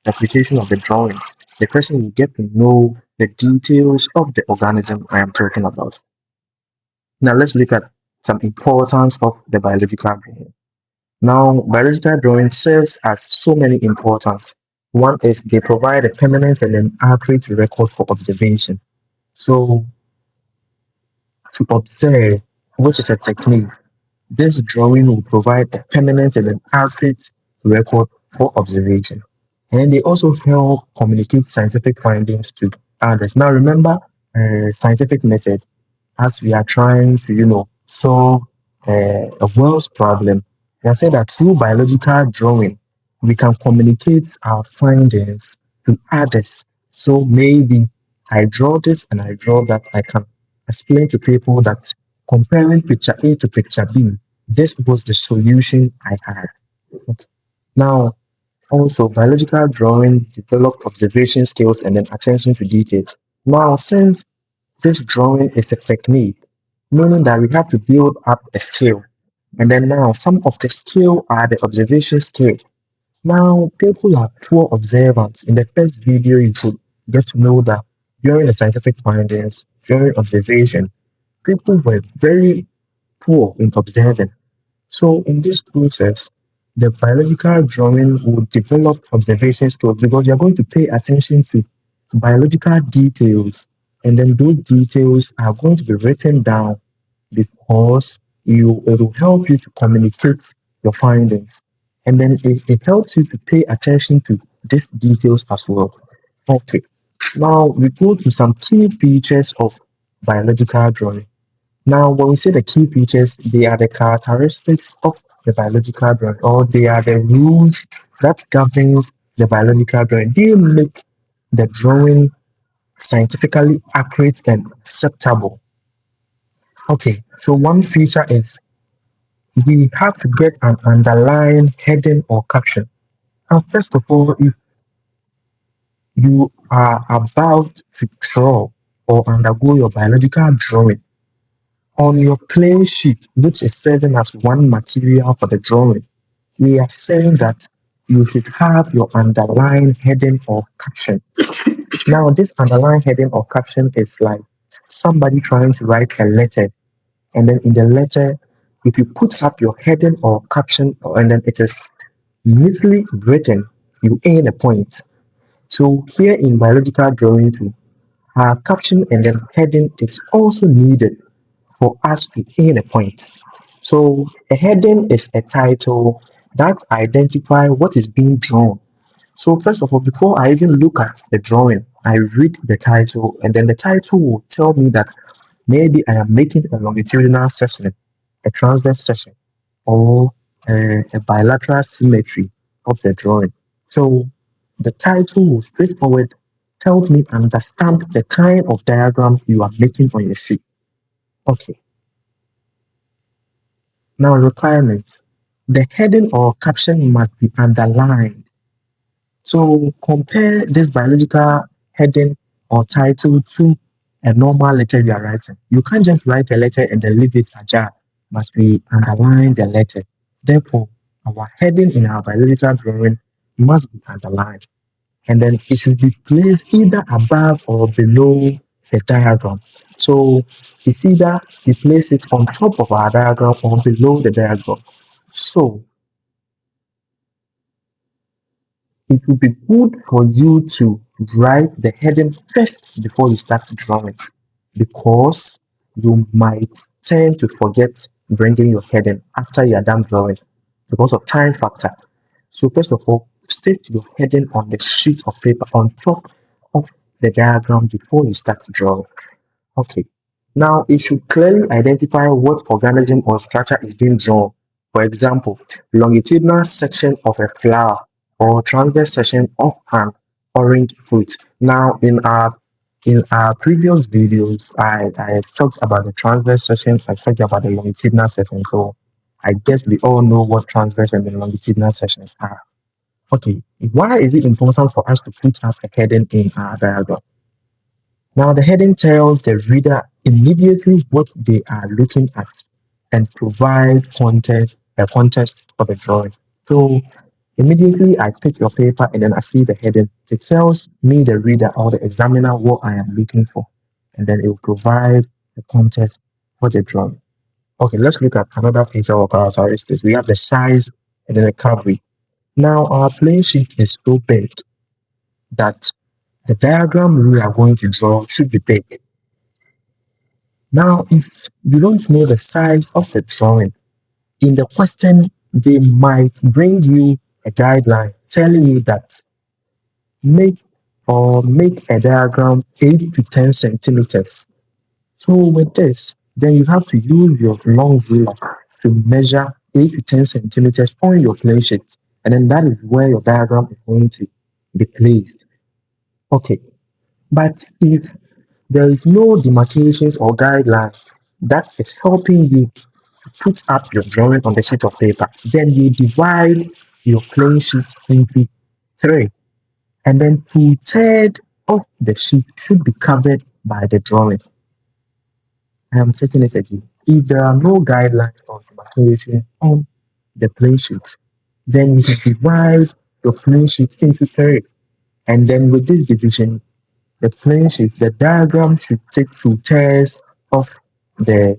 application of the drawings, the person will get to know the details of the organism I am talking about. Now let's look at some importance of the biological drawing. Now, biological drawing serves as so many importance. One is they provide a permanent and an accurate record for observation. So to observe, which is a technique, this drawing will provide a permanent and an accurate record for observation. And they also help communicate scientific findings to others. Now, remember, scientific method, as we are trying to, solve a world's problem. We have said that through biological drawing, we can communicate our findings to others. So maybe I draw this and I draw that. I can explain to people that comparing picture A to picture B, this was the solution I had. Okay. Now, also, biological drawing developed observation skills and then attention to details. Now, since this drawing is a technique, meaning that we have to build up a skill. And then now, some of the skill are the observation skill. Now, people are poor observants. In the first video, you could get to know that during the scientific findings, during observation, people were very poor in observing. So in this process, the biological drawing will develop observation skills because you're going to pay attention to biological details, and then those details are going to be written down because it will help you to communicate your findings, and then it helps you to pay attention to these details as well. Okay, now we go to some key features of biological drawing. Now, when we say the key features, they are the characteristics of the biological drawing, or they are the rules that governs the biological drawing. They make the drawing scientifically accurate and acceptable. Okay, so one feature is we have to get an underlying heading or caption. And first of all, if you are about to draw or undergo your biological drawing, on your play sheet, which is serving as one material for the drawing, we are saying that you should have your underlying heading or caption. Now, this underlying heading or caption is like somebody trying to write a letter, and then in the letter, if you put up your heading or caption, and then it is neatly written, you earn a point. So here in biological drawing too, our caption and then heading is also needed for us to earn a point. So a heading is a title that identifies what is being drawn. So first of all, before I even look at the drawing, I read the title, and then the title will tell me that maybe I am making a longitudinal section, a transverse section, or a bilateral symmetry of the drawing. So the title will straightforward help me understand the kind of diagram you are making on your sheet. Okay. Now, requirements. The heading or caption must be underlined. So, compare this biological heading or title to a normal letter you are writing. You can't just write a letter and then leave it ajar. Must be underline the letter. Therefore, our heading in our biological drawing must be underlined. And then it should be placed either above or below the diagram. So it's either we place it on top of our diagram or below the diagram. So it would be good for you to write the heading first before you start drawing, because you might tend to forget bringing your heading after you are done drawing because of time factor. So first of all, state your heading on the sheet of paper on top of the diagram before you start drawing. Okay. Now, it should clearly identify what organism or structure is being drawn. For example, longitudinal section of a flower or transverse section of an orange fruit. Now, in our previous videos, I talked about the transverse section. I talked about the longitudinal section. So, I guess we all know what transverse and the longitudinal sections are. Okay, why is it important for us to put up a heading in our diagram? Now, the heading tells the reader immediately what they are looking at and provides context for the drawing. So, Immediately I pick your paper and then I see the heading. It tells me, the reader or the examiner, what I am looking for. And then it will provide the context for the drawing. Okay, let's look at another feature or characteristics. We have the size and then the coverage. Now our plain sheet is so big that the diagram we are going to draw should be big. Now, if you don't know the size of the drawing, in the question, they might bring you a guideline telling you that make make a diagram 8 to 10 centimeters. So with this, then you have to use your long ruler to measure 8 to 10 centimeters on your plane sheet. And then that is where your diagram is going to be placed. Okay, but if there is no demarcations or guideline that is helping you put up your drawing on the sheet of paper, then you divide your plane sheet into three. And then two-thirds of the sheet should be covered by the drawing. I am taking it again. If there are no guidelines or demarcation on the plane sheet, then you should divide your plane sheet into three. And then with this division, the plane sheet, the diagram should take two-thirds of the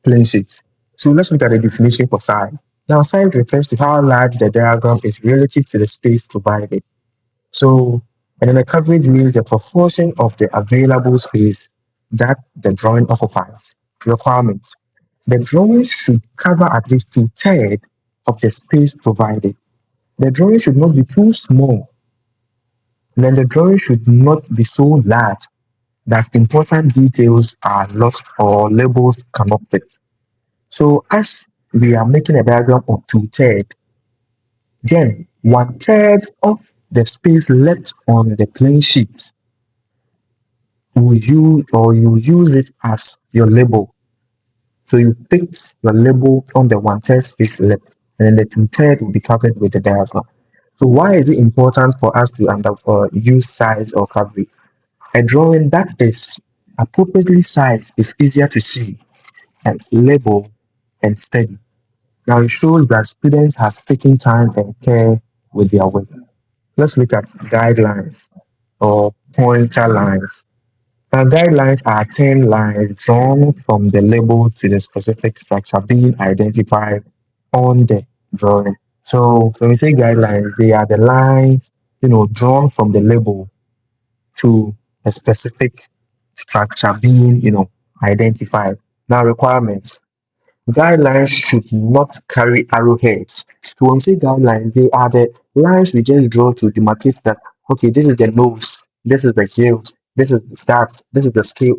plane sheet. So let's look at the definition for size. Now, size refers to how large the diagram is relative to the space provided. So, and then the coverage means the proportion of the available space that the drawing occupies. Requirements. The drawing should cover at least two-thirds of the space provided. The drawing should not be too small. And then the drawing should not be so large that important details are lost or labels cannot fit. So as we are making a diagram of two-thirds, then one-third of the space left on the plane sheet you use it as your label. So you fix your label on the one-third space left, and then the two-third will be covered with the diagram. So why is it important for us to use size or coverage? A drawing that is appropriately sized is easier to see and label and study. Now it shows that students have taken time and care with their work. Let's look at guidelines or pointer lines. Now, guidelines are 10 lines drawn from the label to the specific structure being identified on the drawing. So when we say guidelines, they are the lines, drawn from the label to a specific structure being, identified. Now, requirements. Guidelines should not carry arrowheads. So when we say guidelines, they are the lines we just draw to demarcate that, okay, this is the nose, this is the heels, this is that, this is the scale,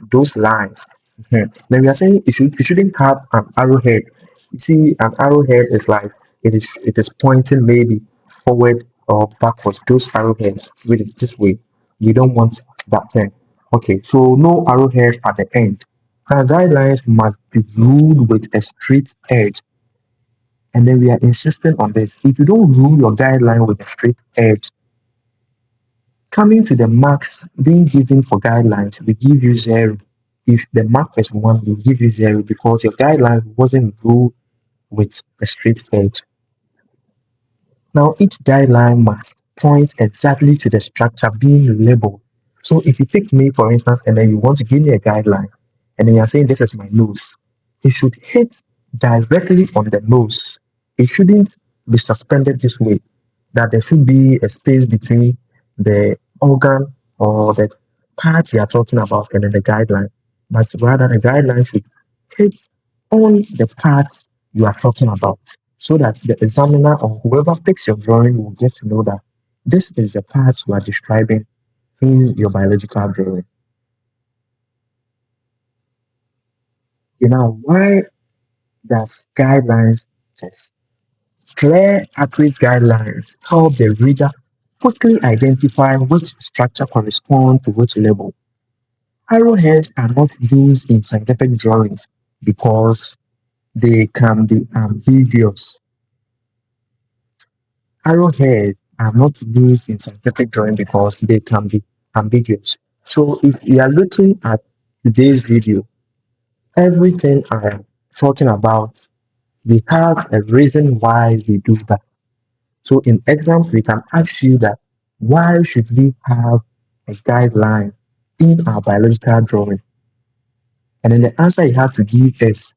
those lines. Then we are saying it shouldn't have an arrowhead. You see, an arrowhead is like it is pointing maybe forward or backwards. Those arrowheads, which is this way. You don't want that thing. Okay, so no arrowheads at the end. Our guidelines must be ruled with a straight edge. And then we are insisting on this. If you don't rule your guideline with a straight edge, coming to the marks being given for guidelines, we give you 0. If the mark is 1, we give you 0 because your guideline wasn't ruled with a straight edge. Now, each guideline must point exactly to the structure being labeled. So if you pick me, for instance, and then you want to give me a guideline, and then you're saying this is my nose, it should hit directly on the nose. It shouldn't be suspended this way, that there should be a space between the organ or the part you are talking about and then the guideline. But rather, the guideline should hit on the part you are talking about so that the examiner or whoever picks your drawing will get to know that this is the part you are describing in your biological drawing. Why does guidelines exist? Clear, accurate guidelines help the reader quickly identify which structure corresponds to which label. Arrowheads are not used in scientific drawings because they can be ambiguous. Arrowheads are not used in scientific drawing because they can be ambiguous. So if you are looking at today's video, everything I am talking about, we have a reason why we do that. So in exams, we can ask you that why should we have a guideline in our biological drawing? And then the answer you have to give is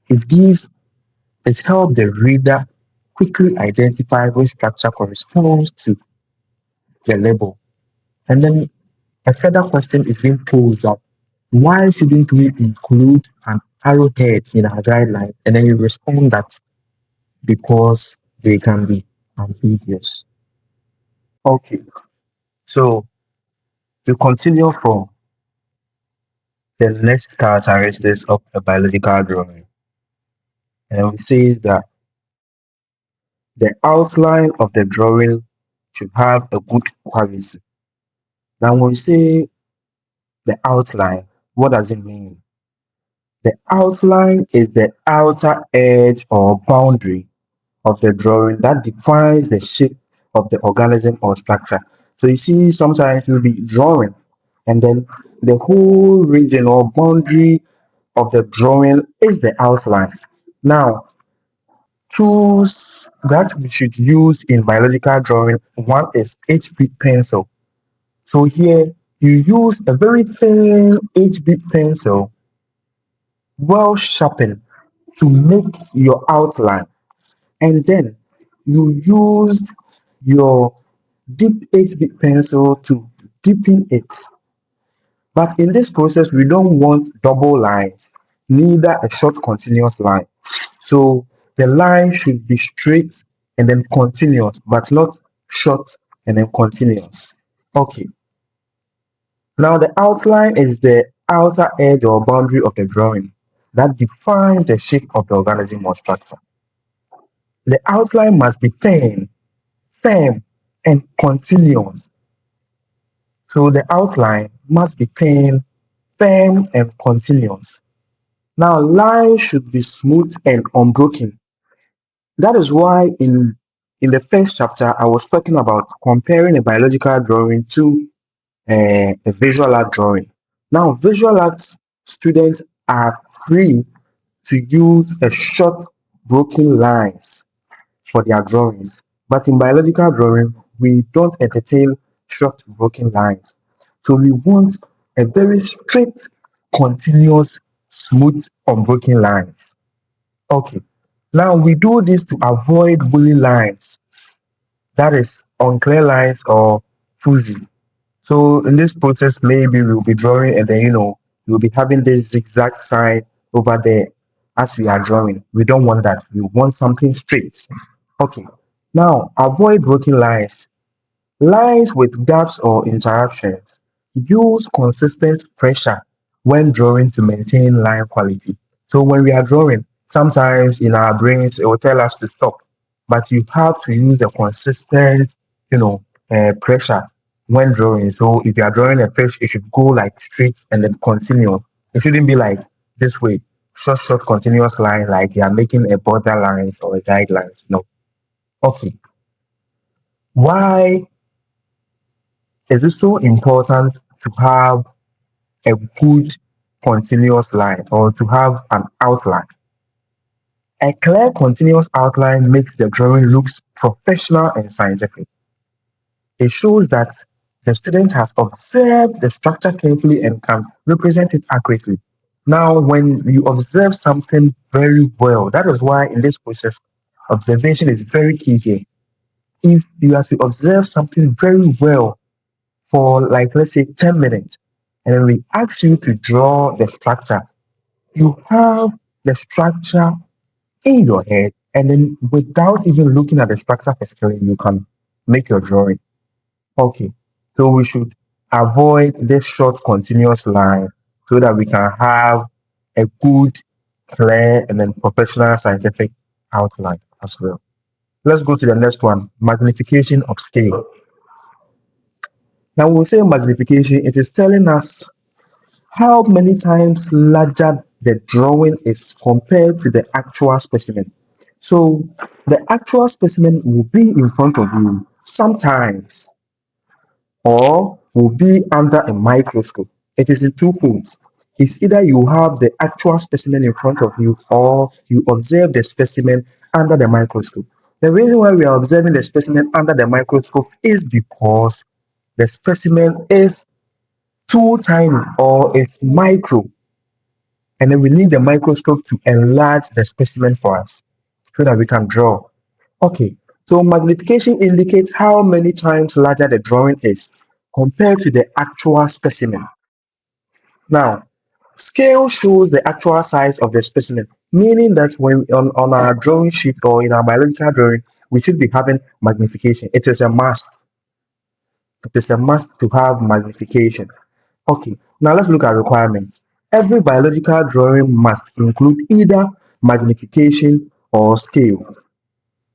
it gives it helps the reader quickly identify which structure corresponds to the label. And then a further question is being posed that why shouldn't we include an arrowhead in our guideline? And then you respond that because they can be ambiguous. Okay, so we continue from the next characteristics of a biological drawing. And we say that the outline of the drawing should have a good quality. Now, when we say the outline, what does it mean? The outline is the outer edge or boundary of the drawing that defines the shape of the organism or structure. So you see, sometimes you'll be drawing, and then the whole region or boundary of the drawing is the outline. Now, tools that we should use in biological drawing, one is HB pencil. So here you use a very thin HB pencil, well sharpened, to make your outline, and then you used your deep HB pencil to deepen it. But in this process, we don't want double lines, neither a short continuous line. So the line should be straight and then continuous, but not short and then continuous. Okay. Now the outline is the outer edge or boundary of the drawing that defines the shape of the organism or structure. The outline must be thin, firm, and continuous. So the outline must be thin, firm, and continuous. Now lines should be smooth and unbroken. That is why in the first chapter I was talking about comparing a biological drawing to a visual art drawing. Now visual arts students are free to use a short broken lines for their drawings. But in biological drawing, we don't entertain short broken lines. So we want a very straight, continuous, smooth, unbroken lines. Okay. Now we do this to avoid woolly lines, that is unclear lines or fuzzy. So in this process, maybe we'll be drawing and then we'll be having this zigzag sign over there as we are drawing. We don't want that. We want something straight. Okay. Now avoid broken lines. Lines with gaps or interruptions. Use consistent pressure when drawing to maintain line quality. So when we are drawing, sometimes in our brains it will tell us to stop, but you have to use a consistent, pressure when drawing. So if you are drawing a fish, it should go like straight and then continue. It shouldn't be like this way, short, continuous line, like you are making a border lines or a guidelines. No. Okay. Why is it so important to have a good continuous line or to have an outline? A clear continuous outline makes the drawing looks professional and scientific. It shows that the student has observed the structure carefully and can represent it accurately. Now, when you observe something very well, that is why in this process, observation is very key here. If you have to observe something very well for like, let's say 10 minutes, and then we ask you to draw the structure, you have the structure in your head, and then without even looking at the structure physically, you can make your drawing. Okay, so we should avoid this short continuous line so that we can have a good, clear, and then professional scientific outline as well. Let's go to the next one, magnification of scale. Now, when we say magnification, it is telling us how many times larger the drawing is compared to the actual specimen. So the actual specimen will be in front of you sometimes, or will be under a microscope. It is in two folds. It's either you have the actual specimen in front of you or you observe the specimen under the microscope. The reason why we are observing the specimen under the microscope is because the specimen is too tiny or it's micro, and then we need the microscope to enlarge the specimen for us so that we can draw. Okay, so magnification indicates how many times larger the drawing is compared to the actual specimen. Now, scale shows the actual size of the specimen, meaning that when on our drawing sheet or in our biological drawing, we should be having magnification. It is a must. It is a must to have magnification. Okay, now let's look at requirements. Every biological drawing must include either magnification or scale.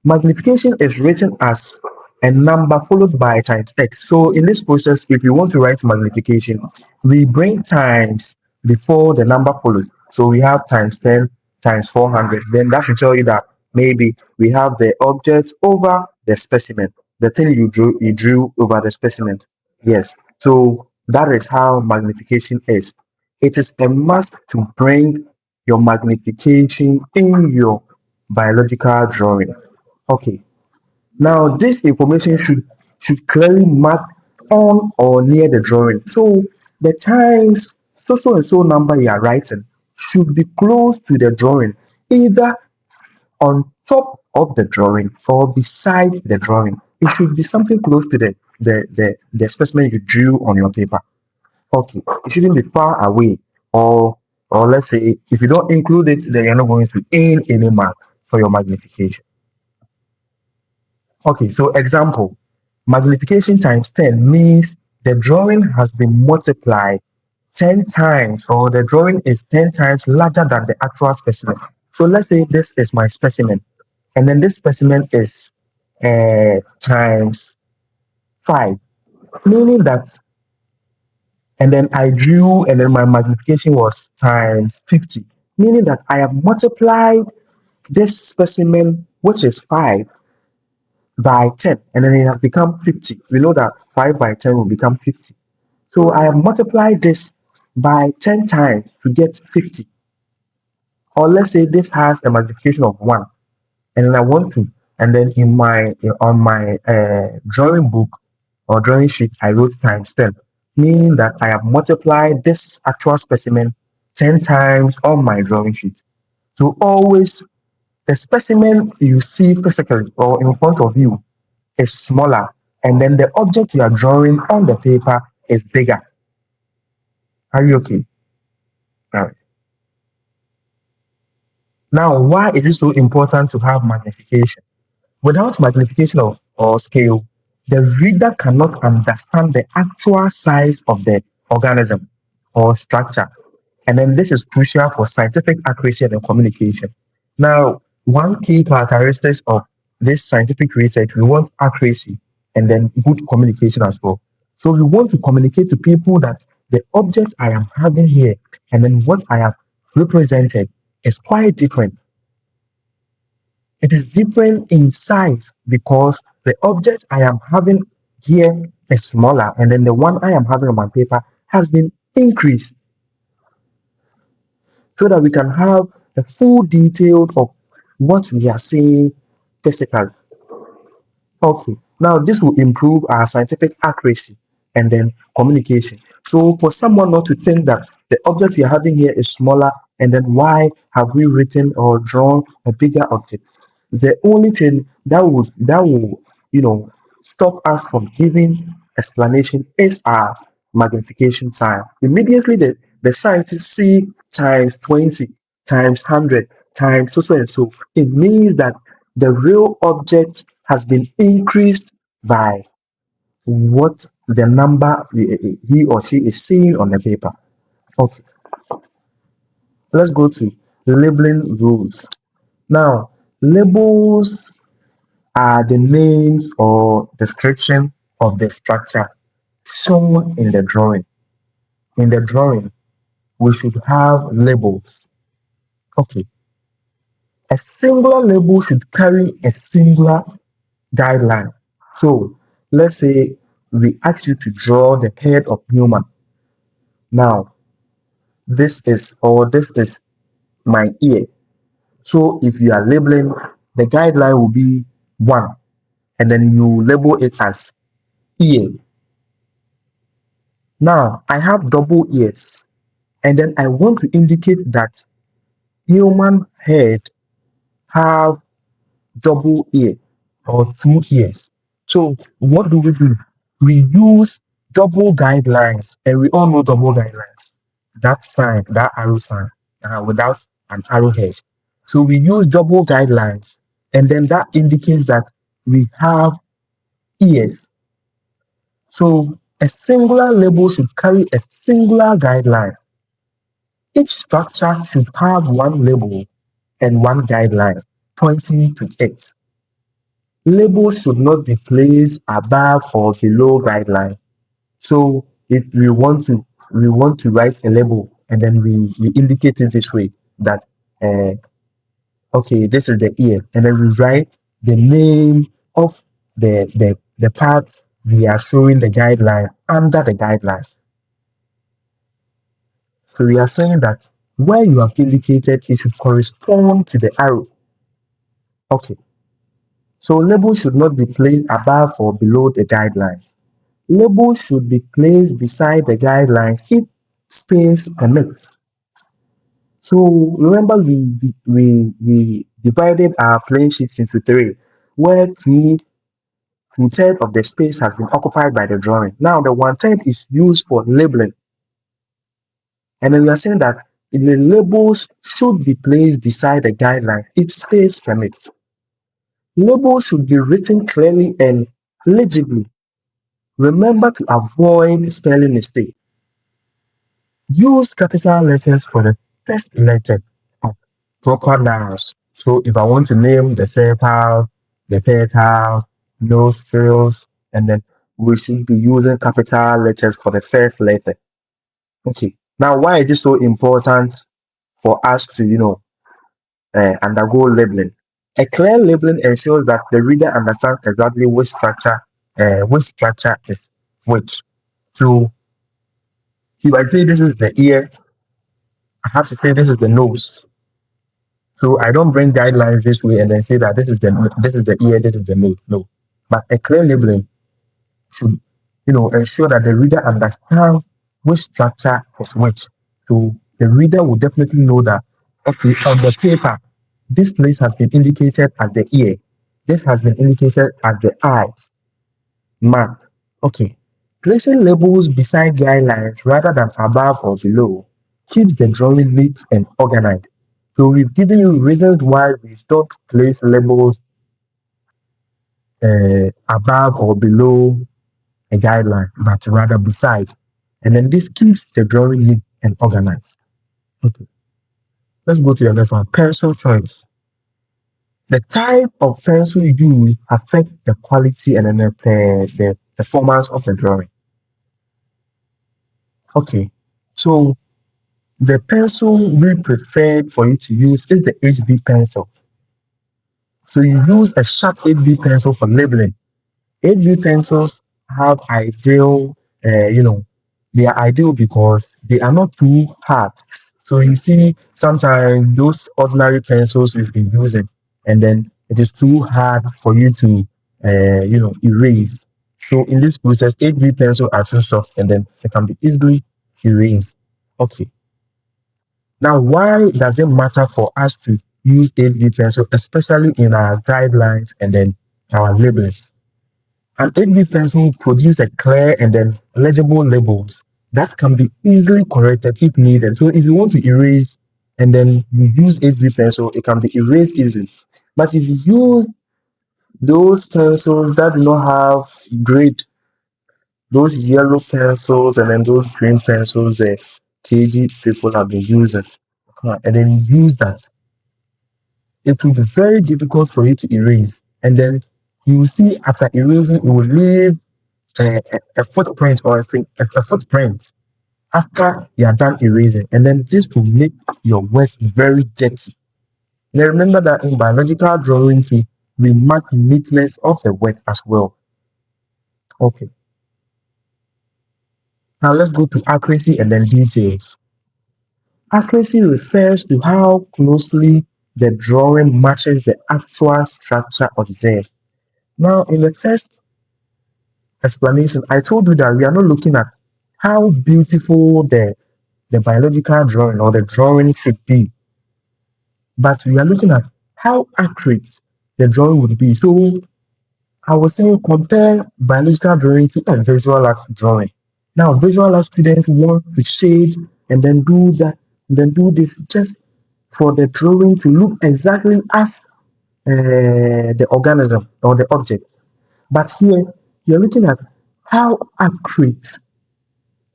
Magnification is written as a number followed by times x. So in this process, if you want to write magnification, we bring times before the number follows. So we have times 10 times 400. Then that should tell you that maybe we have the object over the specimen, the thing you drew over the specimen. Yes. So that is how magnification is. It is a must to bring your magnification in your biological drawing. Okay. Now this information should clearly mark on or near the drawing. So the times so and so number you are writing should be close to the drawing, either on top of the drawing or beside the drawing. It should be something close to the specimen you drew on your paper. Okay. It shouldn't be far away, or let's say if you don't include it, then you're not going to gain any mark for your magnification. Okay, so example, magnification times 10 means the drawing has been multiplied 10 times, or the drawing is 10 times larger than the actual specimen. So let's say this is my specimen, and then this specimen is times 5, meaning that, and then I drew, and then my magnification was times 50, meaning that I have multiplied this specimen, which is 5, by 10, and then it has become 50. We know that 5 by 10 will become 50. So I have multiplied this by 10 times to get 50. Or let's say this has a multiplication of 1, and then I want to, and then in my on my drawing book or drawing sheet, I wrote times 10, meaning that I have multiplied this actual specimen 10 times on my drawing sheet. So always the specimen you see physically or in front of you is smaller, and then the object you are drawing on the paper is bigger. Are you okay? All right. Now, why is it so important to have magnification? Without magnification or scale, the reader cannot understand the actual size of the organism or structure. And then this is crucial for scientific accuracy and communication. Now, one key characteristic of this scientific research, we want accuracy and then good communication as well. So we want to communicate to people that the object I am having here and then what I have represented is quite different. It is different in size because the object I am having here is smaller, and then the one I am having on my paper has been increased, so that we can have a full detail of what we are seeing physically. Okay, now this will improve our scientific accuracy and then communication. So for someone not to think that the object we are having here is smaller, and then why have we written or drawn a bigger object? The only thing that will stop us from giving explanation is our magnification sign. Immediately the scientists see times 20, times 100, times so and so, it means that the real object has been increased by what the number he or she is seeing on the paper. Okay, let's go to labeling rules. Now, labels are the names or description of the structure shown in the drawing. In the drawing, we should have labels. Okay, a singular label should carry a singular guideline. So let's say we ask you to draw the head of human. Now, this is my ear. So if you are labeling, the guideline will be one, and then you label it as ear. Now I have double ears, and then I want to indicate that human head have double ear or two ears. So what do? We use double guidelines, and we all know double guidelines. That sign, that arrow sign, without an arrowhead. So we use double guidelines, and then that indicates that we have ears. So a singular label should carry a singular guideline. Each structure should have one label and one guideline pointing to it. Labels should not be placed above or below guideline. So if we want to write a label, and then we indicate it this way, that uh, okay, this is the ear, and then we write the name of the part we are showing the guideline under the guideline. So we are saying that where you have indicated, it should correspond to the arrow. Okay. So labels should not be placed above or below the guidelines. Labels should be placed beside the guidelines if space permits. So remember, we divided our plain sheet into three, where two-thirds of the space has been occupied by the drawing. Now the one-third is used for labeling. And then we are saying that the labels should be placed beside the guideline if space permits. Labels should be written clearly and legibly. Remember to avoid spelling mistake. Use capital letters for the first letter of proper nouns. So if I want to name the sepal, the petal, nostrils, and then we should be using capital letters for the first letter. Okay. Now, why is this so important for us to, undergo labeling? A clear labeling ensures that the reader understands exactly which structure is which. So if I say this is the ear, I have to say this is the nose. So I don't bring guidelines this way and then say that this is the ear, this is the nose. No. But a clear labeling should, ensure that the reader understands which structure is which. So the reader will definitely know that, okay, on the paper, this place has been indicated as the ear. This has been indicated as the eyes. Mouth. Okay. Placing labels beside guidelines rather than above or below keeps the drawing neat and organized. So we've given you reasons why we don't place labels above or below a guideline, but rather beside. And then this keeps the drawing neat and organized. Okay. Let's go to the next one. Pencil choice. The type of pencil used affects the quality and then the performance of the drawing. Okay. So the pencil we prefer for you to use is the HB pencil. So you use a sharp HB pencil for labeling. HB pencils have ideal, they are ideal because they are not too hard. So you see, sometimes those ordinary pencils we've been using, and then it is too hard for you to, erase. So in this process, HB pencil are too soft, and then they can be easily erased. Okay. Now, why does it matter for us to use HB pencil, especially in our guidelines and then our labels? An HB pencil produces a clear and then legible labels that can be easily corrected if needed. So if you want to erase and then you use HB pencil, it can be erased easily. But if you use those pencils that do not have grade, those yellow pencils and then those green pencils, TG people have been using, and then you use that, it will be very difficult for you to erase. And then you will see after erasing, it will leave a footprint or a footprint after you are done erasing. And then this will make your work very dirty. Now remember that in biological drawing, we mark neatness of the work as well. Okay. Now let's go to accuracy and then details. Accuracy refers to how closely the drawing matches the actual structure observed. Now, in the first explanation, I told you that we are not looking at how beautiful the biological drawing or the drawing should be, but we are looking at how accurate the drawing would be. So I was saying compare biological drawing to a visual art drawing. Now, visual art students want to shade and then do that, and then do this just for the drawing to look exactly as the organism or the object. But here, you're looking at how accurate.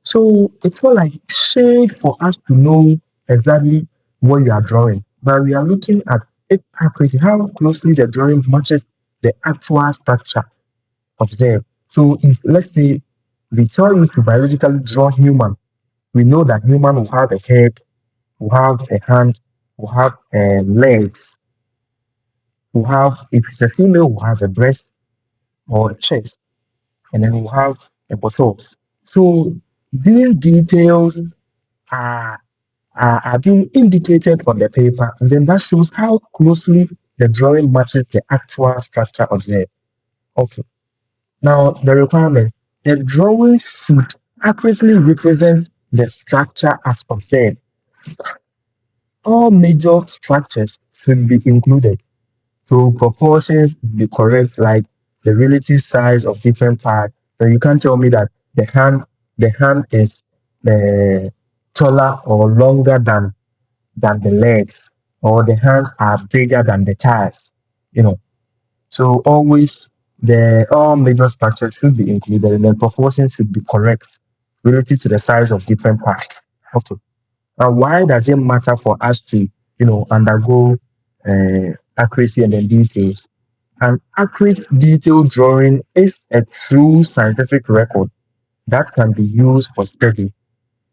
So it's not like shade for us to know exactly what you are drawing, but we are looking at it accuracy, how closely the drawing matches the actual structure observed. So if let's say we tell you to biologically draw human, we know that human will have a head, will have a hand, will have legs, will have if it's a female, will have a breast or a chest, and then we'll have a buttocks. So these details are, are being indicated on the paper, and then that shows how closely the drawing matches the actual structure observed. Okay. Now the requirement: the drawing should accurately represent the structure as observed. All major structures should be included. So proportions be correct, like the relative size of different parts. So you can't tell me that the hand is taller or longer than the legs, or the hands are bigger than the thighs. You know, so always the all major structures should be included, and the proportions should be correct relative to the size of different parts. Okay. Now, why does it matter for us to, undergo accuracy and then details? An accurate detailed drawing is a true scientific record that can be used for study,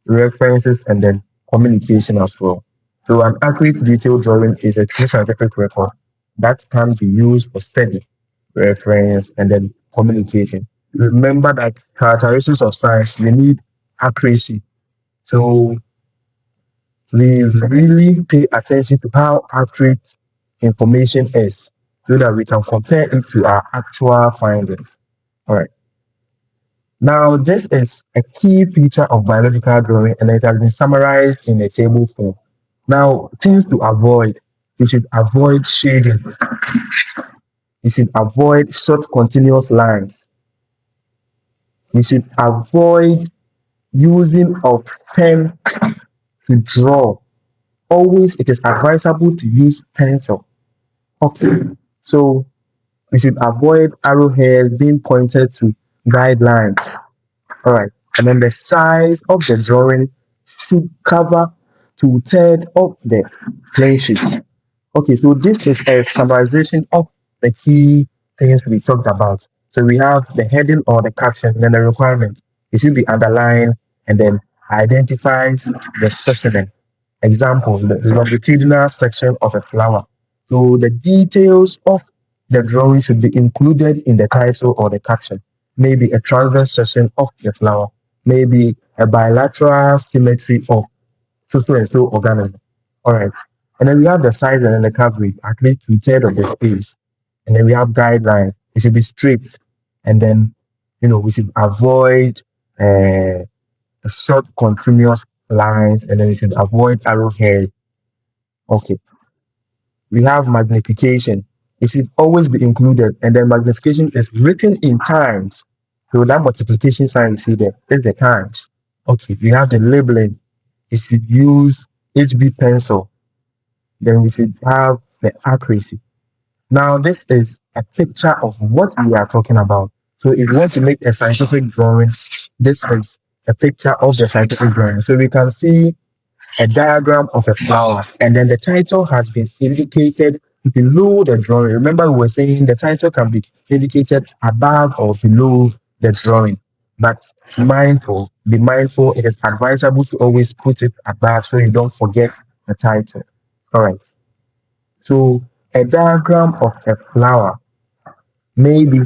references, and then communication as well. So, an accurate detailed drawing is a true scientific record that can be used for study, reference, and then communication. Remember that characteristics of science, we need accuracy. So, we really pay attention to how accurate information is so that we can compare it to our actual findings. All right. Now, this is a key feature of biological drawing and it has been summarized in a table form. Now, things to avoid: you should avoid shading, you should avoid short continuous lines, you should avoid using of pen to draw. Always, it is advisable to use pencil. Okay, so we should avoid arrowheads being pointed to guidelines. All right, and then the size of the drawing should cover 2/3 of the plain sheet. Okay, so this is a summarization of the key things we talked about. So we have the heading or the caption, and then the requirement. It should be underlined and then identifies the specimen. Example: the longitudinal section of a flower. So the details of the drawing should be included in the title or the caption. Maybe a transverse section of the flower, maybe a bilateral symmetry of so and so organism. All right. And then we have the size and then the coverage, at least 2/3 of the space. And then we have guidelines. It should be strict. And then, we should avoid short continuous lines, and then we should avoid arrowhead. Okay. We have magnification. It should always be included. And then magnification is written in times. So that multiplication sign you see there is the times. Okay. We have the labeling. It should use HB pencil. Then we should have the accuracy. Now, this is a picture of what we are talking about. So if you want to make a scientific drawing, this is a picture of the scientific drawing. So we can see a diagram of a flower, and then the title has been indicated below the drawing. Remember, we were saying the title can be indicated above or below the drawing. But be mindful, it is advisable to always put it above so you don't forget the title. All right. So a diagram of a flower. Maybe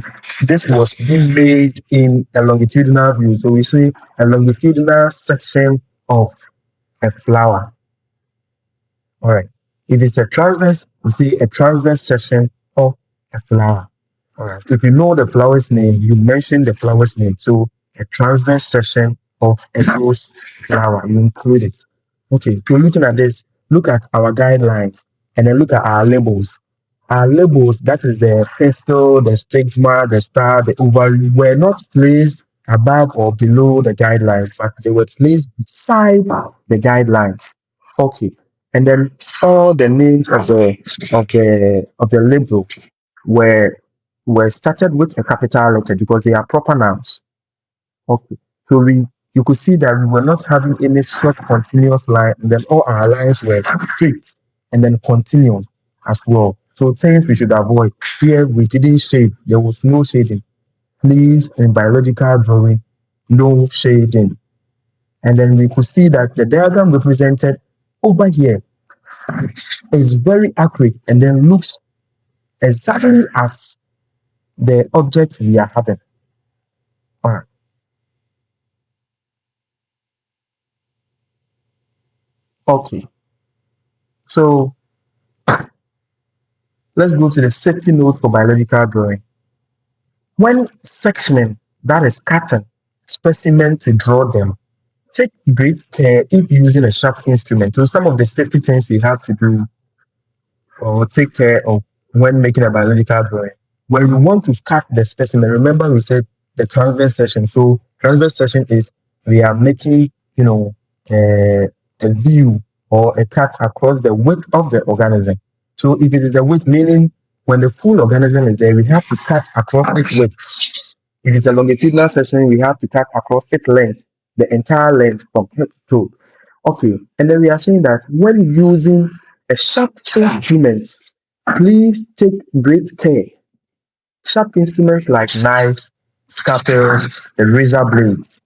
this was made in a longitudinal view. So we see a longitudinal section of a flower. All right. If it's a transverse, we see a transverse section of a flower. Alright. If you know the flower's name, you mention the flower's name. So a transverse section or a close flower, you include it. Okay, so looking at this, look at our guidelines and then look at our labels. Our labels, that is the pistil, the stigma, the star, the ovary, were not placed above or below the guidelines, but they were placed beside the guidelines. Okay. And then all the names of the label were were started with a capital letter because they are proper nouns. Okay. So you could see that we were not having any short continuous line, and then all our lines were straight and then continuous as well. So things we should avoid. Here we didn't shade. There was no shading. Please, in biological drawing, no shading. And then we could see that the diagram represented over here is very accurate and then looks exactly as the object we are having. All right. Okay. So let's go to the safety note for biological drawing. When sectioning, that is cutting specimen to draw them, take great care if using a sharp instrument. So some of the safety things we have to do or take care of when making a biological drawing. When you want to cut the specimen, remember we said the transverse section. So transverse section is we are making, a view or a cut across the width of the organism. So if it is the width, meaning when the full organism is there, we have to cut across its width. If it's a longitudinal section, we have to cut across its length, the entire length from head to toe. Okay, and then we are saying that when using a sharp instrument, please take great care. Sharp instruments like knives, scalpels, and razor blades.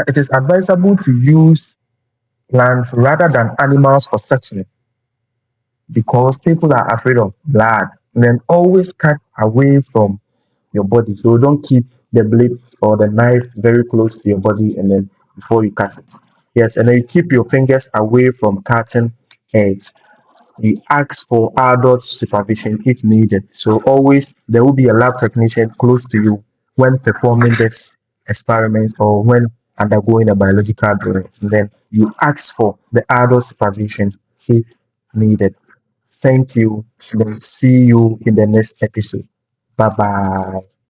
It is advisable to use plants rather than animals for sectioning because people are afraid of blood. And then always cut away from your body. So don't keep the blade or the knife very close to your body and then before you cut it. Yes, and then you keep your fingers away from cutting edge. You ask for adult supervision if needed. So always there will be a lab technician close to you when performing this experiment or when undergoing a biological drawing. And then you ask for the adult supervision if needed. Thank you. Then see you in the next episode. Bye bye.